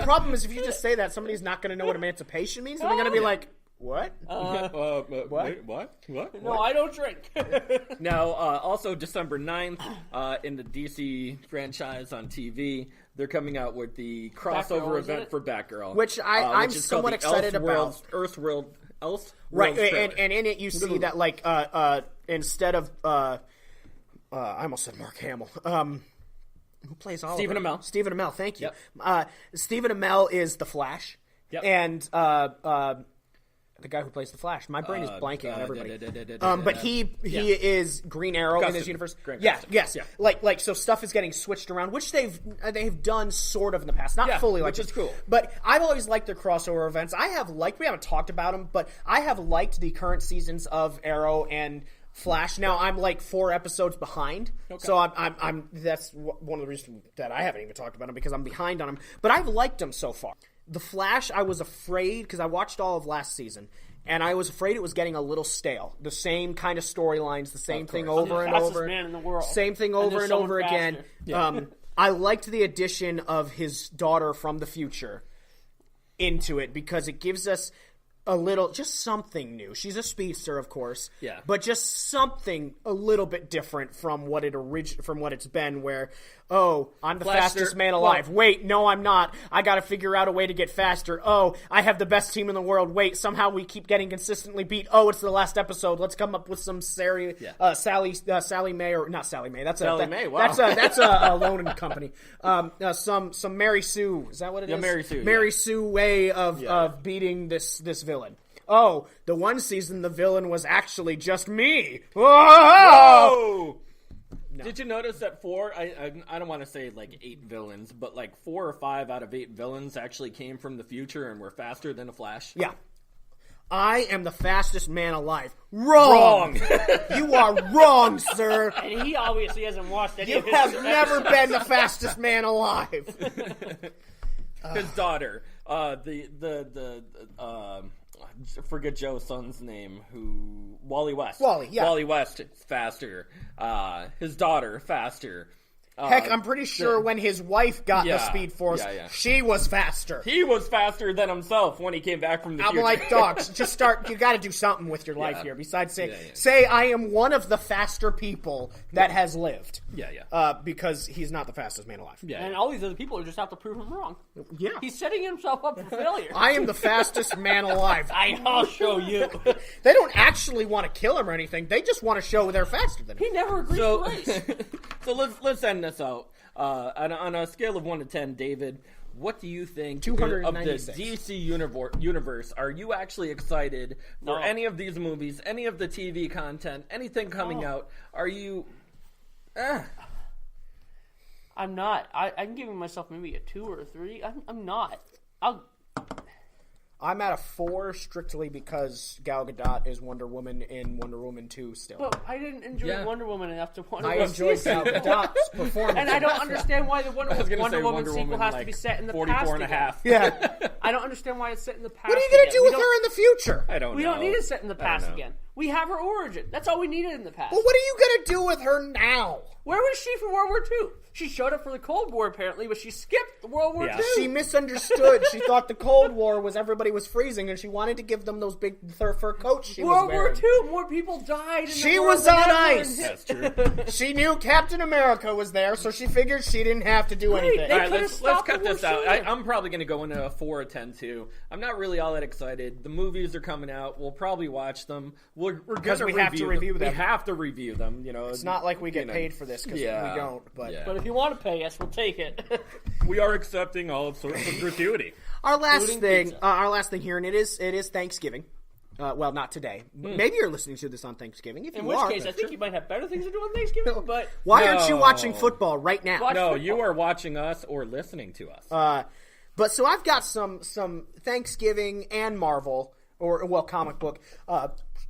the problem is if you just say that, somebody's not going to know what emancipation means, and they're going to be like, what? What? No, I don't drink. Now, also December 9th, in the DC franchise on TV, they're coming out with the crossover event for Batgirl. Which I'm somewhat excited about. Elseworlds. Right, and in it you see that, like, instead of, I almost said Mark Hamill, who plays Oliver? Stephen Amell, thank you. Yep. Stephen Amell is the Flash, and the guy who plays the Flash. My brain is blanking on everybody. But he is Green Arrow in this universe. Yes. Like so stuff is getting switched around, which they've done sort of in the past, not fully, which is cool. But I've always liked their crossover events. We haven't talked about them, but I have liked the current seasons of Arrow and Flash. Now I'm like 4 episodes behind, so I'm that's one of the reasons that I haven't even talked about them, because I'm behind on them. But I've liked them so far. The Flash, I was afraid, because I watched all of last season, and I was afraid it was getting a little stale. The same kind of storylines, the same thing over and over. Man in the world. Same thing over and over again. Yeah. I liked the addition of his daughter from the future into it, because it gives us a little, just something new. She's a speedster, of course. Yeah. But just something a little bit different from what it's been, where, oh, I'm the fastest man alive. Wait, no, I'm not. I got to figure out a way to get faster. Oh, I have the best team in the world. Wait, somehow we keep getting consistently beat. Oh, it's the last episode. Let's come up with some Sally May, or not Sally May. May. Wow. That's a loan company. Some Mary Sue. Is that what it is? Mary Sue. Mary Sue way of beating this villain. Oh, the one season the villain was actually just me. Whoa! No. Did you notice that I don't want to say like 8 villains, but like 4 or 5 out of 8 villains actually came from the future and were faster than the Flash? Yeah. I am the fastest man alive. Wrong! You are wrong, sir. And he obviously hasn't watched any of his... You have never been the fastest man alive. His daughter, forget Joe's son's name, Wally West. Wally West, faster. His daughter, faster. Heck, I'm pretty sure when his wife got the Speed Force, she was faster. He was faster than himself when he came back from the future. I'm like, dogs, just start. You got to do something with your life here. Besides say I am one of the faster people that has lived. Because he's not the fastest man alive. And all these other people are just out to prove him wrong. Yeah. He's setting himself up for failure. I am the fastest man alive. I'll show you. They don't actually want to kill him or anything. They just want to show they're faster than him. He never agrees to race. So let's end this out. On a scale of 1 to 10, David, what do you think of the DC universe? Are you actually excited for any of these movies, any of the TV content, anything coming out? Are you... I'm not. I'm giving myself maybe a 2 or a 3. I'm not. I'm at a 4 strictly because Gal Gadot is Wonder Woman in Wonder Woman 2 still. But I didn't enjoy Wonder Woman enough to want to I enjoyed Gal Gadot's performance. And I don't understand why the Wonder Woman sequel has to be set in the 44 past and a half. Yeah. I don't understand why it's set in the past. What are you going to do with her in the future? I don't know. We don't need it set in the past again. We have her origin. That's all we needed in the past. Well, what are you going to do with her now? Where was she for World War II? She showed up for the Cold War, apparently, but she skipped World War II. She misunderstood. She thought the Cold War was everybody was freezing, and she wanted to give them those big fur coats she was wearing. World War II, more people died. She was on ice. That's true. She knew Captain America was there, so she figured she didn't have to do anything. All right, let's cut this out. I'm probably going to go into a 4 or 10 too. I'm not really all that excited. The movies are coming out. We'll probably watch them. We're going to have to review them. We have to review them. You know, it's not like we get paid for this because we don't. But if you want to pay us, we'll take it. We are accepting all sorts of gratuity. Our last thing here, and it is Thanksgiving. Well, not today. Maybe you're listening to this on Thanksgiving. In which case, I think you might have better things to do on Thanksgiving. But why aren't you watching football right now? You are watching us or listening to us. But so I've got some Thanksgiving and Marvel comic book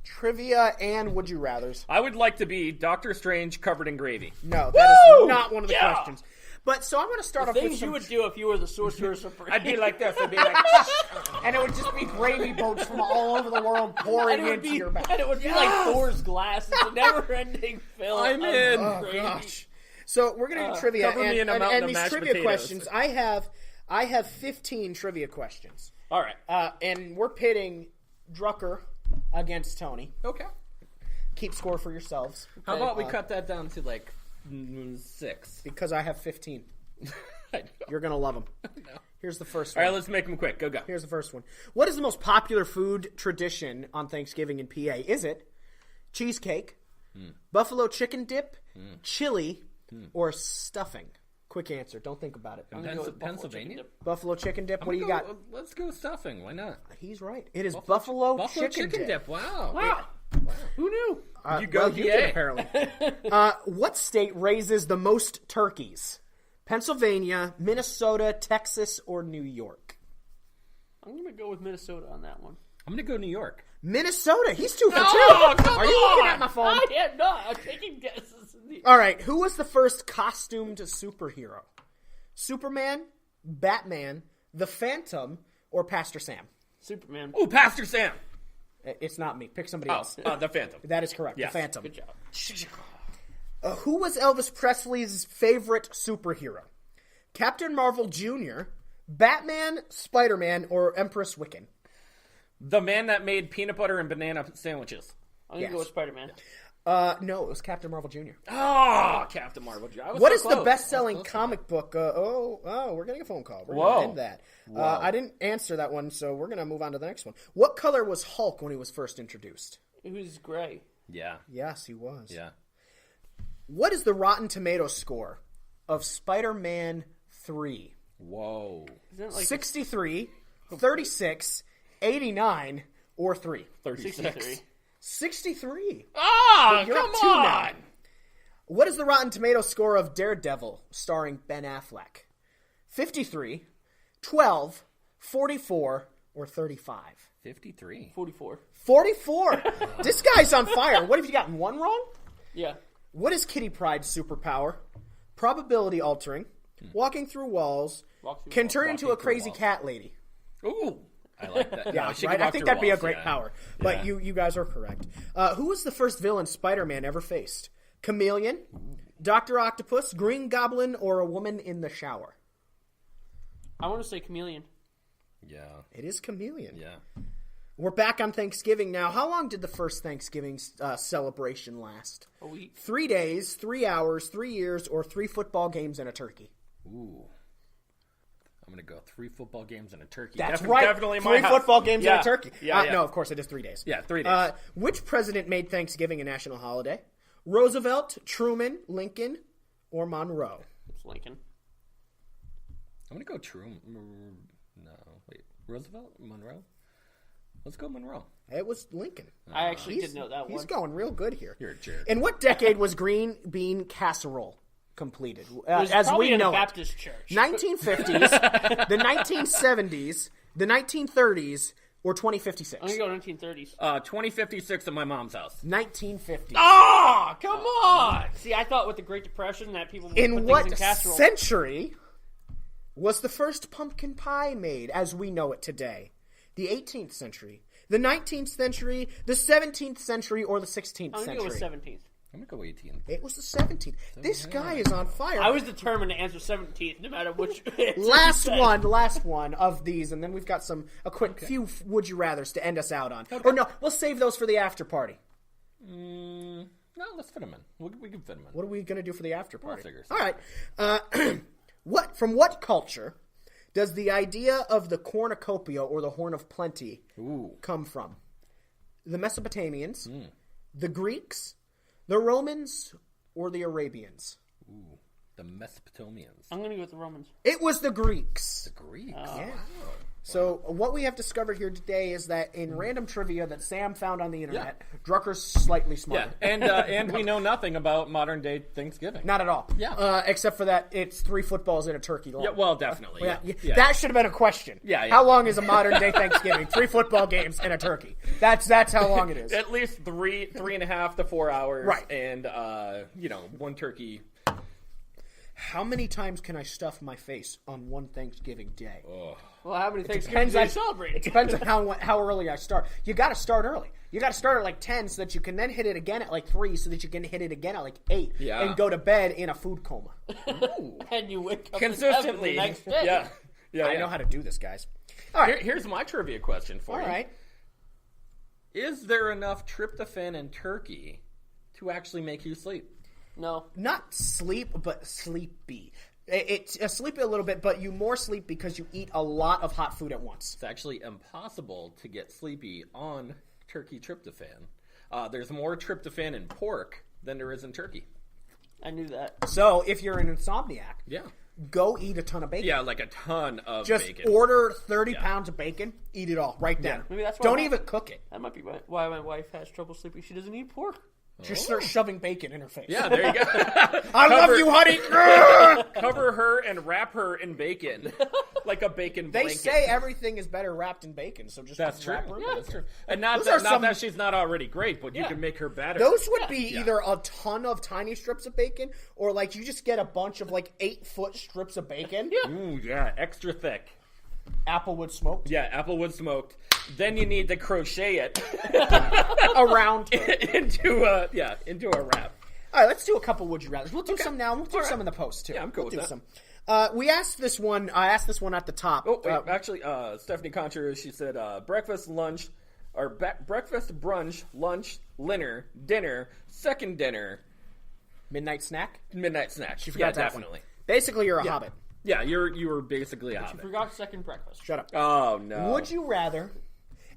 trivia and would you rather's. I would like to be Doctor Strange covered in gravy. No, that is not one of the questions. But so I'm going to start off with things you would do if you were the Sorcerer Supreme. I'd be like this. I'd be like, and it would just be gravy boats from all over the world pouring into your mouth. And it would be like Thor's glass. It's a never-ending film. I'm in. Oh gosh. So we're going to do trivia, cover me in a mountain of these mashed trivia potatoes. questions. I have I have 15 trivia questions. All right. And we're pitting Drucker against Tony. Okay. Keep score for yourselves. How about we cut that down to like 6? Because I have 15. I know. You're going to love them. No. Here's the first All one. right, let's make them quick. Go. Here's the first one. What is the most popular food tradition on Thanksgiving in PA? Is it cheesecake, buffalo chicken dip, chili, or stuffing? Quick answer. Don't think about it. Pennsylvania? Buffalo chicken dip. What do you got? Let's go stuffing. Why not? He's right. It is buffalo chicken dip. Wow. Wow. Who knew? You go you did, apparently. What state raises the most turkeys? Pennsylvania, Minnesota, Texas, or New York? I'm going to go with Minnesota on that one. I'm going to go New York. Minnesota. He's 2 for 2. Are you looking at my phone? I am not. I'm taking guesses. All right. Who was the first costumed superhero? Superman, Batman, the Phantom, or Pastor Sam? Superman. Oh, Pastor Sam. It's not me. Pick somebody else. The Phantom. That is correct. Yes. The Phantom. Good job. Who was Elvis Presley's favorite superhero? Captain Marvel Jr., Batman, Spider-Man, or Empress Wiccan? The man that made peanut butter and banana sandwiches. I'm going to go with Spider-Man. No, it was Captain Marvel Jr. Oh, Captain Marvel. What is the best-selling comic book? We're getting a phone call. We're going to end that. I didn't answer that one, so we're going to move on to the next one. What color was Hulk when he was first introduced? He was gray. Yeah. Yes, he was. Yeah. What is the Rotten Tomatoes score of Spider-Man 3? Whoa. Isn't it like 63, 36, 89, or 3? 36. 63. Ah, You're come up 2 on. now. What is the Rotten Tomatoes score of Daredevil, starring Ben Affleck? 53, 12, 44, or 35? 53. 44. 44. This guy's on fire. What have you gotten? One wrong? Yeah. What is Kitty Pryde's superpower? Probability altering, walking through walls, can turn into a crazy cat lady. Ooh. I like that. Yeah, No, right. I think that'd be a great yeah. power. But you guys are correct. Who was the first villain Spider-Man ever faced? Chameleon, Dr. Octopus, Green Goblin, or a woman in the shower? I want to say Chameleon. Yeah. It is Chameleon. Yeah. We're back on Thanksgiving now. How long did the first Thanksgiving celebration last? A week. 3 days, 3 hours, 3 years, or 3 football games and a turkey? Ooh. I'm going to go 3 football games and a turkey. That's right. Definitely my 3 house. football games and a turkey. Yeah, No, of course it is 3 days. Yeah, 3 days. Which president made Thanksgiving a national holiday? Roosevelt, Truman, Lincoln, or Monroe? It's Lincoln. I'm going to go Truman. No, wait. Roosevelt? Monroe? Let's go Monroe. It was Lincoln. I actually did know that one. He's going real good here. You're a jerk. In what decade was green bean casserole completed? It was as probably we in know a Baptist church. 1950s, the 1970s, the 1930s, or 2056? I'm going to go 1930s. 2056 at my mom's house. 1950s. Oh, come on! See, I thought with the Great Depression that people would In put what things in casserole. century was the first pumpkin pie made as we know it today? The 18th century, the 19th century, the 17th century, or the 16th I'm going to century? go with 17th. I'm going to go 18. It was the 17th. This guy is on fire. I was determined to answer 17th, no matter which. last one of these, and then we've got a quick few would you rather's to end us out on. Okay. Or no, we'll save those for the after party. No, let's fit them in. We can fit them in. What are we going to do for the after party? figure All right. From what culture does the idea of the cornucopia or the horn of plenty come from? The Mesopotamians, the Greeks, the Romans, or the Arabians? Ooh, the Mesopotamians. I'm going to go with the Romans. It was the Greeks. The Greeks. Yeah. So what we have discovered here today is that in random trivia that Sam found on the internet, Drucker's slightly smarter. Yeah, and we know nothing about modern day Thanksgiving. Not at all. Yeah. Except for that it's 3 footballs and a turkey long. Yeah, well, definitely. Yeah. That should have been a question. Yeah. How long is a modern day Thanksgiving? 3 football games and a turkey. That's how long it is. At least 3.5 to 4 hours. Right. And, 1 turkey. How many times can I stuff my face on one Thanksgiving day? Oh. Well, how many Thanksgivings are you celebrating? It depends on how early I start. You got to start early. You got to start at like 10 so that you can then hit it again at like 3 so that you can hit it again at like 8 and go to bed in a food coma. Ooh. And you wake up Consistently. the next day. Yeah. I know how to do this, guys. All right. Here's my trivia question for you. All right. Is there enough tryptophan in turkey to actually make you sleep? No. Not sleep, but sleepy. It's sleepy a little bit, but you more sleep because you eat a lot of hot food at once. It's actually impossible to get sleepy on turkey tryptophan. There's more tryptophan in pork than there is in turkey. I knew that. So if you're an insomniac, go eat a ton of bacon. Yeah, like a ton of Just bacon. order 30 pounds of bacon, eat it all right then. Maybe that's why Don't even cook it. That might be why my wife has trouble sleeping. She doesn't eat pork. She starts shoving bacon in her face. Yeah, there you go. I love you, honey. Cover her and wrap her in bacon, like a bacon They blanket. say everything is better wrapped in bacon, so just That's true. wrap her in Yeah, bacon. that's true. And not that she's not already great, but you can make her better. Those would be either a ton of tiny strips of bacon, or like you just get a bunch of like 8-foot strips of bacon. Ooh, yeah, extra thick. Applewood smoked. Yeah, applewood smoked. Then you need to crochet it Around. into a wrap. All right, let's do a couple would you rather. We'll do some now. We'll do some in the post too. Yeah, I'm cool We'll with do that. some. We asked this one. I asked this one at the top. Oh wait, actually, Stephanie Contra, she said breakfast, lunch, or breakfast, brunch, lunch, dinner, second dinner, midnight snack. midnight snack. She forgot that definitely. one. Basically, you're a hobbit. Yeah, you were basically a You hobbit. forgot second breakfast. Shut up. Oh no. Would you rather,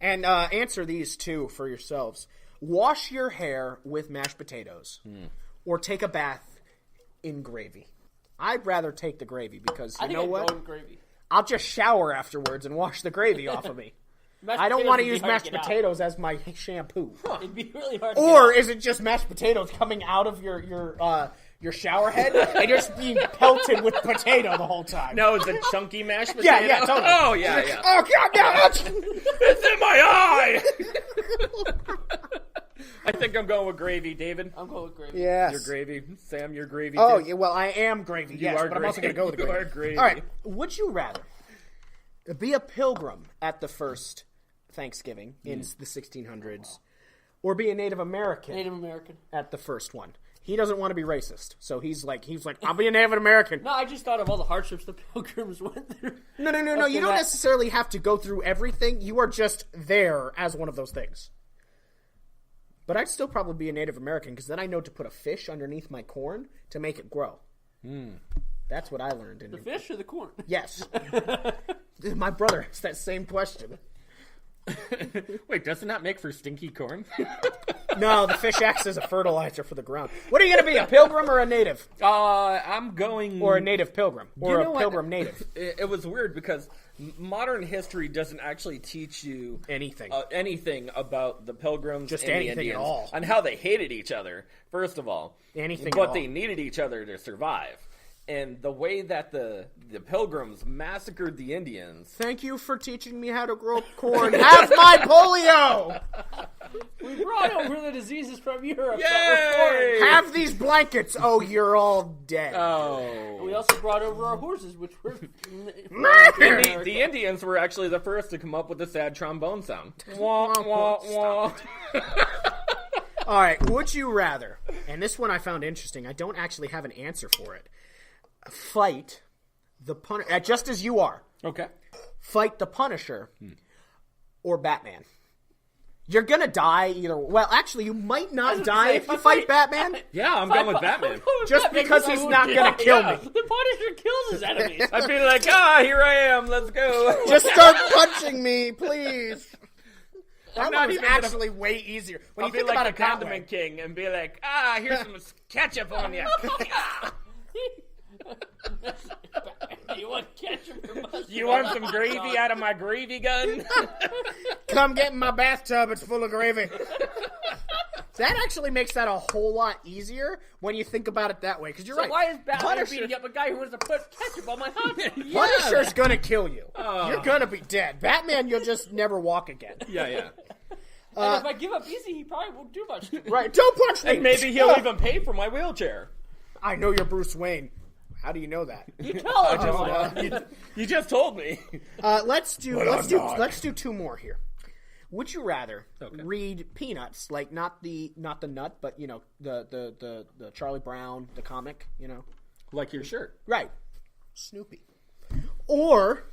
and answer these two for yourselves, wash your hair with mashed potatoes or take a bath in gravy? I'd rather take the gravy because I you think know I'd what? go with gravy. I'll just shower afterwards and wash the gravy off of me. Mashed I don't potatoes want to would be use hard mashed get out. potatoes as my shampoo. It'd be really hard. To Or get out. is it just mashed potatoes coming out of your shower head and you're just being pelted with potato the whole time? No, is it chunky mashed potato? Yeah, totally. Oh, yeah. Oh, God, no! It's in my eye! I think I'm going with gravy, David. I'm going with gravy. Yes. You're gravy. Sam, you're gravy, Oh, too. yeah, well, I am gravy, yes, are but I'm also going to go with gravy. gravy. You are gravy. All right, would you rather be a pilgrim at the first Thanksgiving in the 1600s or be a Native American Native American. at the first one? He doesn't want to be racist, so he's like, I'll be a Native American. No, I just thought of all the hardships the pilgrims went through. No. You don't necessarily have to go through everything. You are just there as one of those things. But I'd still probably be a Native American because then I know to put a fish underneath my corn to make it grow. That's what I learned. The fish or the corn? Yes. My brother asked that same question. Wait, doesn't that make for stinky corn? No, the fish acts as a fertilizer for the ground. What are you going to be, a pilgrim or a native? I'm going... Or a native pilgrim? Or You know a what? pilgrim native? It was weird because modern history doesn't actually teach you Anything. anything about the Pilgrims Just and the anything at Indians all. and how they hated each other. First of all, Anything at but all. they needed each other to survive. And the way that the Pilgrims massacred the Indians. Thank you for teaching me how to grow corn. Have my polio! We brought over the diseases from Europe. Yay! That were foreign. Have these blankets. Oh, you're all dead. Oh. We also brought over our horses, which were... The Indians were actually the first to come up with the sad trombone sound. Wah, wah, wah. All right, would you rather, and this one I found interesting, I don't actually have an answer for it, fight the Punisher, just as you are, Okay. fight the Punisher or Batman? You're going to die either. Well, actually, you might not die if you fight Batman, Yeah, I'm going with Batman. just because he's not going to kill me. The Punisher kills his enemies. I'd be like, here I am, let's go. Just start punching me, please. That not one is even gonna- actually way easier. When I'll you be think like about a it that condiment way. king and be like, here's some ketchup on you. You want ketchup or mustard? You want some gravy out of my gravy gun? Come get in my bathtub, it's full of gravy. That actually makes that a whole lot easier when you think about it that way, because you're So right. why is Batman Punisher- beating up a guy who wants to put ketchup on my hot dog? Punisher's gonna kill you. You're gonna be dead. Batman, you'll just never walk again. Yeah. And if I give up easy, he probably won't do much to me. Right? Don't punch me. And maybe he'll even pay for my wheelchair. I know you're Bruce Wayne. How do you know that? You tell him. You just told me. Let's do two more here. Would you rather Okay. read Peanuts, like not the nut, but you know the Charlie Brown, the comic, you know? Like your shirt. Right. Snoopy. Or